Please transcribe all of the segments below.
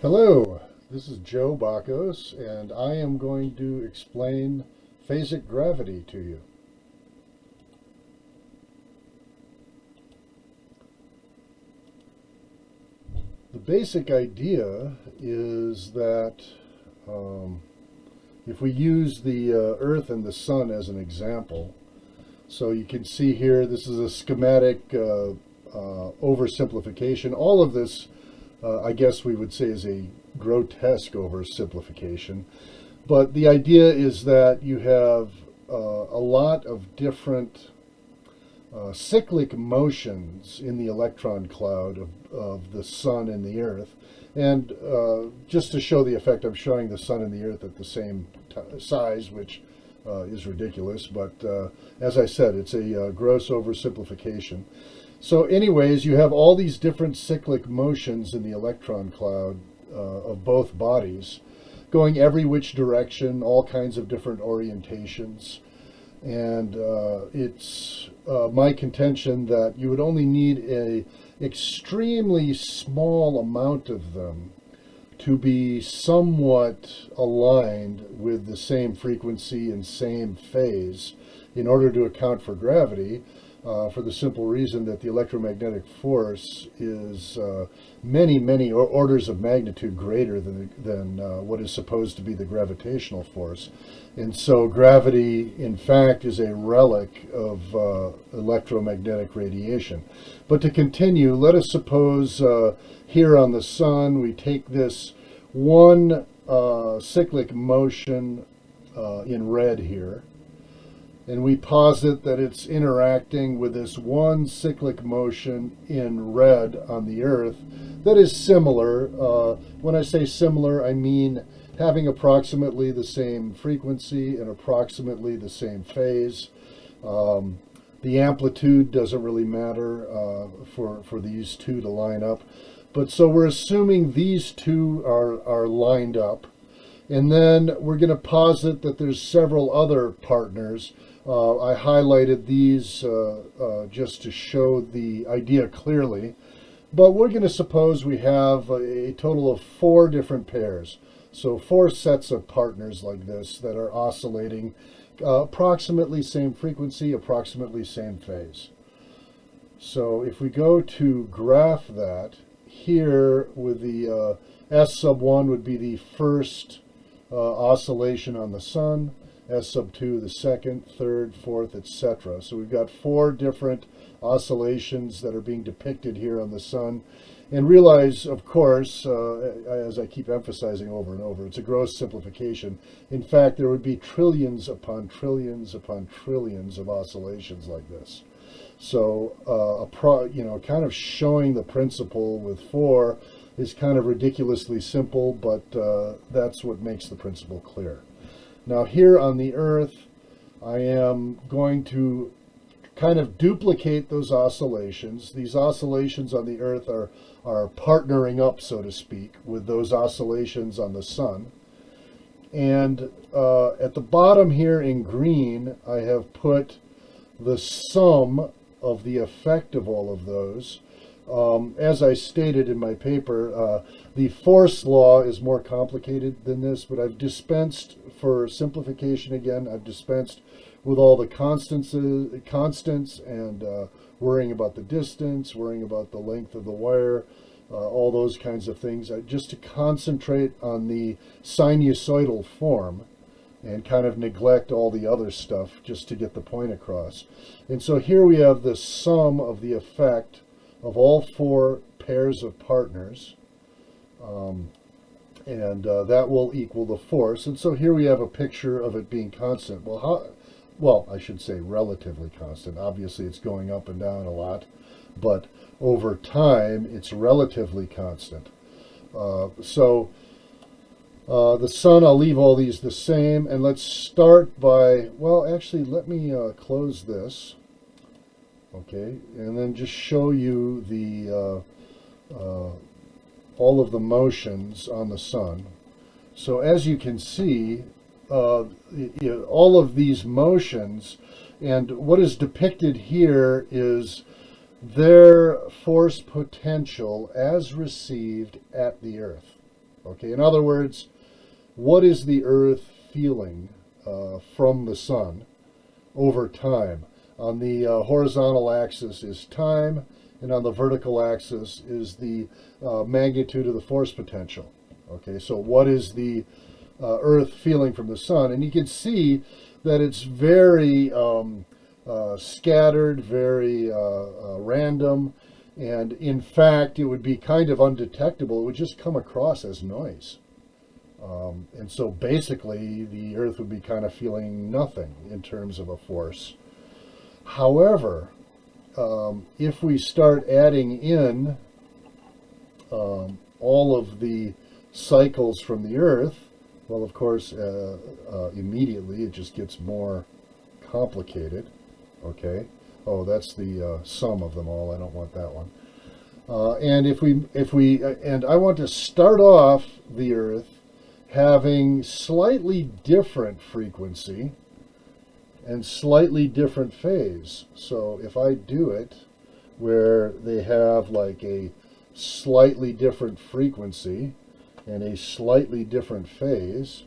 Hello, this is Joe Bakos, and I am going to explain phasic gravity to you. The basic idea is that if we use the Earth and the Sun as an example, so you can see here, this is a schematic oversimplification. All of this I guess we would say is a grotesque oversimplification. But the idea is that you have a lot of different cyclic motions in the electron cloud of the Sun and the Earth. And just to show the effect, I'm showing the Sun and the Earth at the same size, which is ridiculous. But as I said, it's a gross oversimplification. So anyways, you have all these different cyclic motions in the electron cloud of both bodies, going every which direction, all kinds of different orientations. And it's my contention that you would only need an extremely small amount of them to be somewhat aligned with the same frequency and same phase in order to account for gravity. For the simple reason that the electromagnetic force is many orders of magnitude greater than what is supposed to be the gravitational force. And so gravity, in fact, is a relic of electromagnetic radiation. But to continue, let us suppose here on the Sun, we take this one cyclic motion in red here, and we posit that it's interacting with this one cyclic motion in red on the Earth that is similar. When I say similar, I mean having approximately the same frequency and approximately the same phase. The amplitude doesn't really matter for these two to line up. But so we're assuming these two are lined up. And then we're going to posit that there's several other partners. I highlighted these just to show the idea clearly. But we're going to suppose we have a total of 4 different pairs. So 4 sets of partners like this that are oscillating approximately same frequency, approximately same phase. So if we go to graph that, here with the S sub 1 would be the first oscillation on the Sun, S sub 2 the second, third, fourth, etc. So we've got 4 different oscillations that are being depicted here on the Sun. And realize, of course, as I keep emphasizing over and over, it's a gross simplification. In fact, there would be trillions upon trillions upon trillions of oscillations like this. So, kind of showing the principle with 4 is kind of ridiculously simple, but that's what makes the principle clear. Now here on the Earth, I am going to kind of duplicate those oscillations. These oscillations on the Earth are partnering up, so to speak, with those oscillations on the Sun. And at the bottom here in green, I have put the sum of the effect of all of those. As I stated in my paper, the force law is more complicated than this, but I've dispensed, for simplification again, I've dispensed with all the constants and worrying about the distance, worrying about the length of the wire, all those kinds of things, just to concentrate on the sinusoidal form and kind of neglect all the other stuff just to get the point across. And so here we have the sum of the effect of all 4 pairs of partners, and that will equal the force. And so here we have a picture of it being constant. Well, I should say relatively constant. Obviously, it's going up and down a lot, but over time, it's relatively constant. The Sun, I'll leave all these the same, and let's start by, well, actually, let me close this. Okay, and then just show you the all of the motions on the Sun. So as you can see, all of these motions, and what is depicted here is their force potential as received at the Earth. Okay, in other words, what is the Earth feeling from the sun over time? On the horizontal axis is time, and on the vertical axis is the magnitude of the force potential. Okay, so what is the Earth feeling from the sun? And you can see that it's very scattered, very random, and in fact, it would be kind of undetectable. It would just come across as noise. And so basically, the Earth would be kind of feeling nothing in terms of a force. However, if we start adding in all of the cycles from the Earth, well, of course, immediately it just gets more complicated. Okay. Oh, that's the sum of them all. I don't want that one. And I want to start off the Earth having slightly different frequency and slightly different phase. So if I do it where they have like a slightly different frequency and a slightly different phase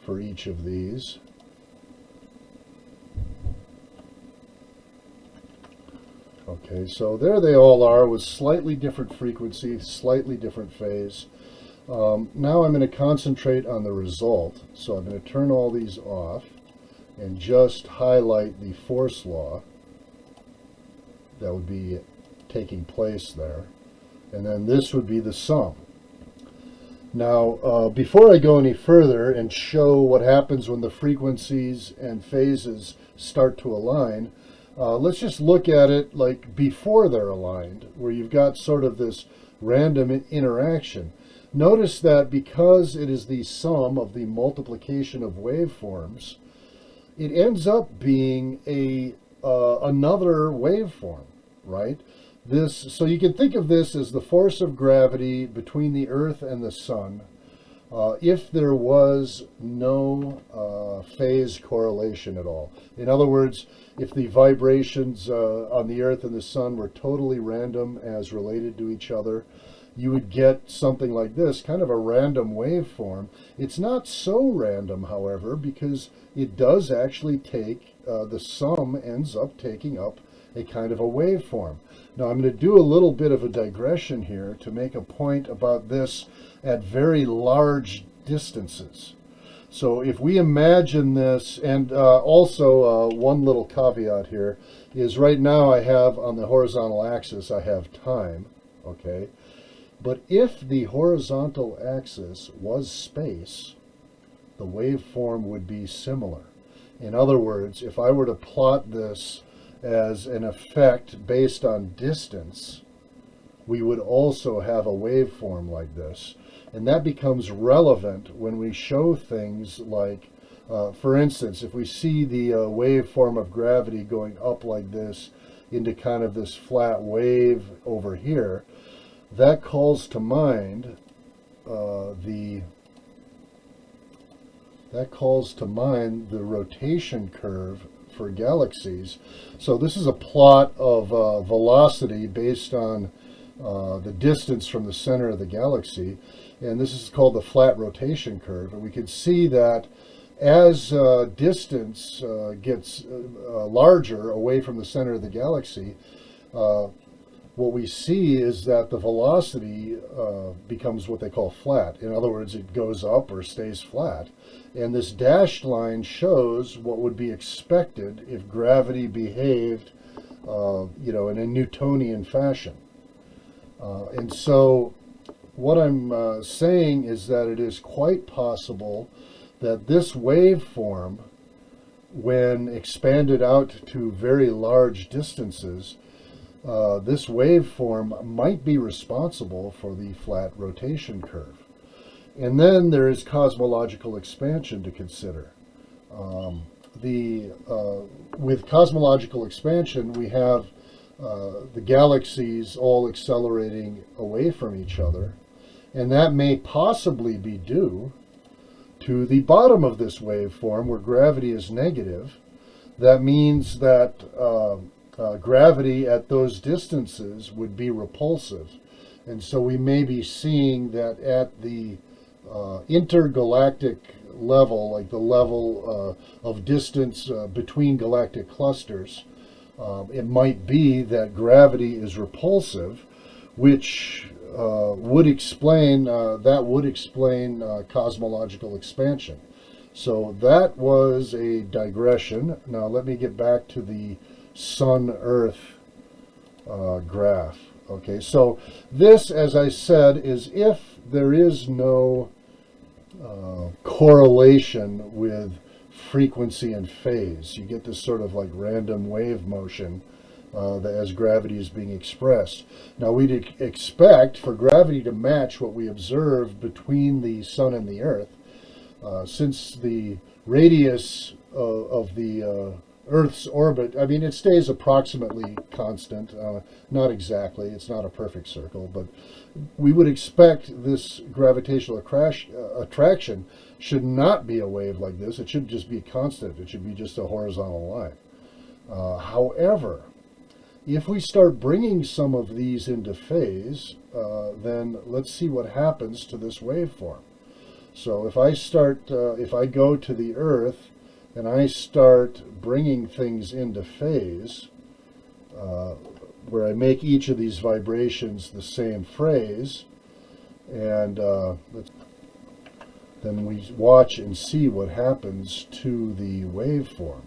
for each of these, okay, so there they all are with slightly different frequency, slightly different phase. Now I'm going to concentrate on the result. So I'm going to turn all these off and just highlight the force law that would be taking place there. And then this would be the sum. Now, before I go any further and show what happens when the frequencies and phases start to align, let's just look at it like before they're aligned, where you've got sort of this random interaction. Notice that because it is the sum of the multiplication of waveforms, it ends up being another waveform, right? So you can think of this as the force of gravity between the Earth and the sun if there was no phase correlation at all. In other words, if the vibrations on the Earth and the sun were totally random as related to each other, you would get something like this, kind of a random waveform. It's not so random, however, because it does actually take, the sum ends up taking up a kind of a waveform. Now I'm going to do a little bit of a digression here to make a point about this at very large distances. So if we imagine this, and also one little caveat here is right now I have on the horizontal axis, I have time, okay? But if the horizontal axis was space, the waveform would be similar. In other words, if I were to plot this as an effect based on distance, we would also have a waveform like this. And that becomes relevant when we show things like, for instance, if we see the waveform of gravity going up like this into kind of this flat wave over here, that calls to mind the rotation curve for galaxies. So this is a plot of velocity based on the distance from the center of the galaxy, and this is called the flat rotation curve. And we can see that as distance gets larger away from the center of the galaxy, what we see is that the velocity becomes what they call flat. In other words, it goes up or stays flat. And this dashed line shows what would be expected if gravity behaved, in a Newtonian fashion. And so what I'm saying is that it is quite possible that this waveform, when expanded out to very large distances, this waveform might be responsible for the flat rotation curve. And then there is cosmological expansion to consider. With cosmological expansion, we have the galaxies all accelerating away from each other, and that may possibly be due to the bottom of this waveform where gravity is negative. That means that gravity at those distances would be repulsive. And so we may be seeing that at the intergalactic level, like the level of distance between galactic clusters, it might be that gravity is repulsive, which would explain cosmological expansion. So that was a digression. Now let me get back to the Sun-Earth graph. Okay, so this, as I said, is if there is no correlation with frequency and phase. You get this sort of like random wave motion as gravity is being expressed. Now we'd expect for gravity to match what we observe between the Sun and the Earth, since the radius of the Earth's orbit, I mean, it stays approximately constant, not exactly, it's not a perfect circle, but we would expect this gravitational attraction should not be a wave like this. It should just be constant. It should be just a horizontal line. However, if we start bringing some of these into phase, then let's see what happens to this waveform. So if I go to the Earth and I start bringing things into phase, where I make each of these vibrations the same phase, and then we watch and see what happens to the waveform.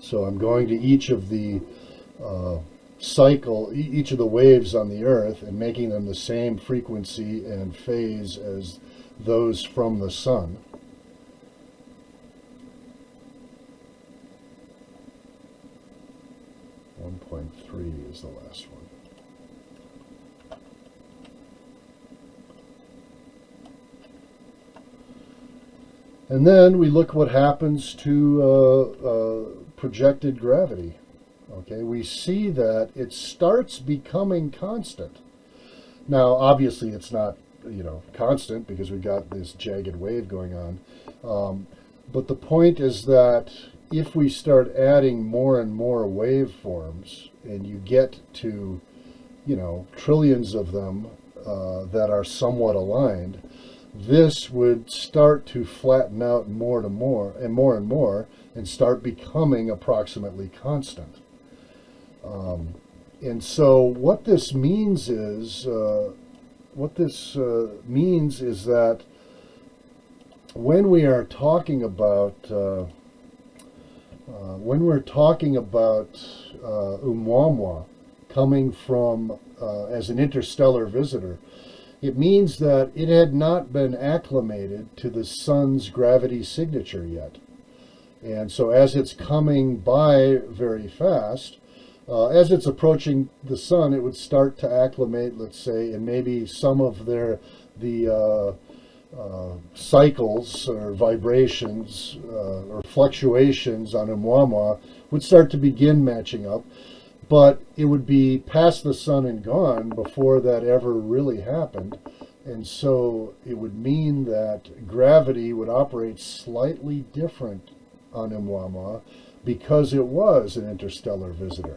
So I'm going to each of the each of the waves on the Earth and making them the same frequency and phase as those from the Sun. .3 is the last one. And then we look what happens to projected gravity. Okay, we see that it starts becoming constant. Now, obviously, it's not, constant because we've got this jagged wave going on. But the point is that if we start adding more and more waveforms, and you get to, trillions of them that are somewhat aligned, this would start to flatten out more and more, and start becoming approximately constant. And so what this means is that when we are talking about Oumuamua coming from as an interstellar visitor, it means that it had not been acclimated to the Sun's gravity signature yet. And so as it's coming by very fast, as it's approaching the Sun, it would start to acclimate, let's say, and maybe some of the cycles or vibrations or fluctuations on Oumuamua would start to begin matching up, but it would be past the Sun and gone before that ever really happened. And so it would mean that gravity would operate slightly different on Oumuamua because it was an interstellar visitor.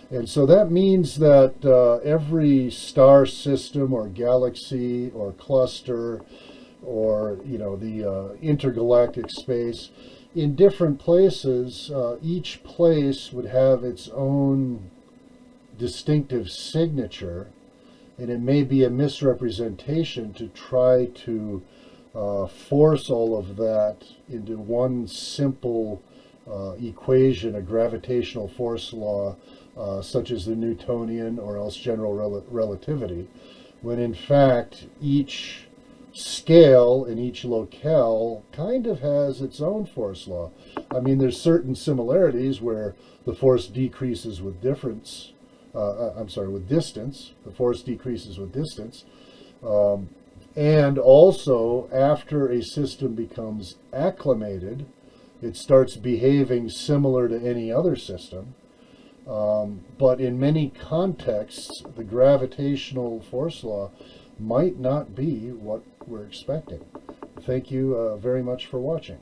And so that means that every star system or galaxy or cluster or the intergalactic space in different places, each place would have its own distinctive signature, and it may be a misrepresentation to try to force all of that into one simple equation, a gravitational force law, such as the Newtonian or else general relativity, when in fact each scale in each locale kind of has its own force law. I mean, there's certain similarities where the force decreases with distance. The force decreases with distance. And also, after a system becomes acclimated, it starts behaving similar to any other system. But in many contexts, the gravitational force law might not be what we're expecting. Thank you very much for watching.